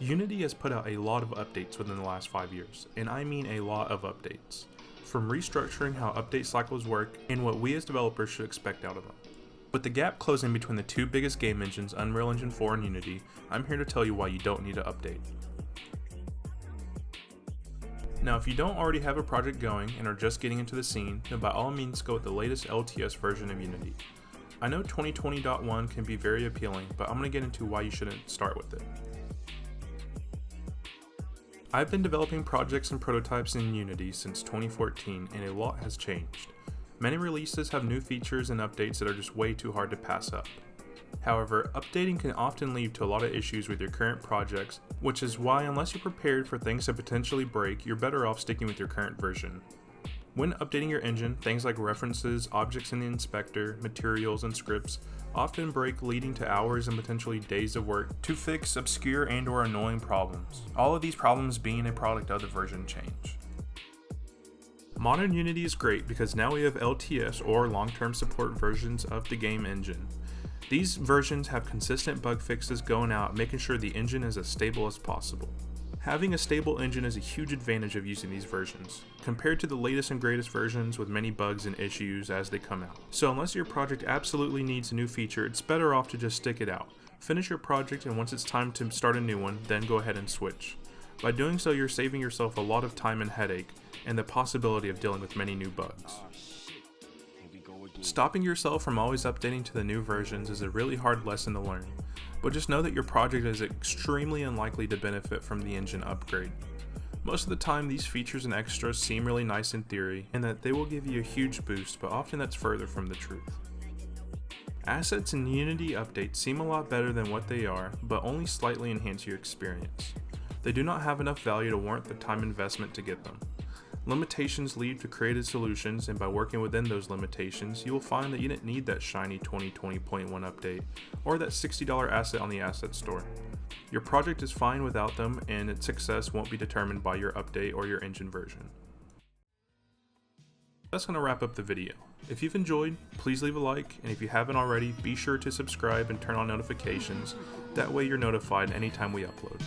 Unity has put out a lot of updates within the last 5 years, and I mean a lot of updates. From restructuring how update cycles work and what we as developers should expect out of them. With the gap closing between the two biggest game engines, Unreal Engine 4 and Unity, I'm here to tell you why you don't need to update. Now, if you don't already have a project going and are just getting into the scene, then by all means go with the latest LTS version of Unity. I know 2020.1 can be very appealing, but I'm going to get into why you shouldn't start with it. I've been developing projects and prototypes in Unity since 2014, and a lot has changed. Many releases have new features and updates that are just way too hard to pass up. However, updating can often lead to a lot of issues with your current projects, which is why unless you're prepared for things to potentially break, you're better off sticking with your current version. When updating your engine, things like references, objects in the inspector, materials, and scripts often break, leading to hours and potentially days of work to fix obscure and/or annoying problems. All of these problems being a product of the version change. Modern Unity is great because now we have LTS or long-term support versions of the game engine. These versions have consistent bug fixes going out, making sure the engine is as stable as possible. Having a stable engine is a huge advantage of using these versions, compared to the latest and greatest versions with many bugs and issues as they come out. So unless your project absolutely needs a new feature, it's better off to just stick it out. Finish your project, and once it's time to start a new one, then go ahead and switch. By doing so, you're saving yourself a lot of time and headache, and the possibility of dealing with many new bugs. Stopping yourself from always updating to the new versions is a really hard lesson to learn, but just know that your project is extremely unlikely to benefit from the engine upgrade. Most of the time, these features and extras seem really nice in theory, and that they will give you a huge boost, but often that's further from the truth. Assets in Unity updates seem a lot better than what they are, but only slightly enhance your experience. They do not have enough value to warrant the time investment to get them. Limitations lead to creative solutions, and by working within those limitations, you will find that you didn't need that shiny 2020.1 update, or that $60 asset on the asset store. Your project is fine without them, and its success won't be determined by your update or your engine version. That's going to wrap up the video. If you've enjoyed, please leave a like, and if you haven't already, be sure to subscribe and turn on notifications. That way you're notified anytime we upload.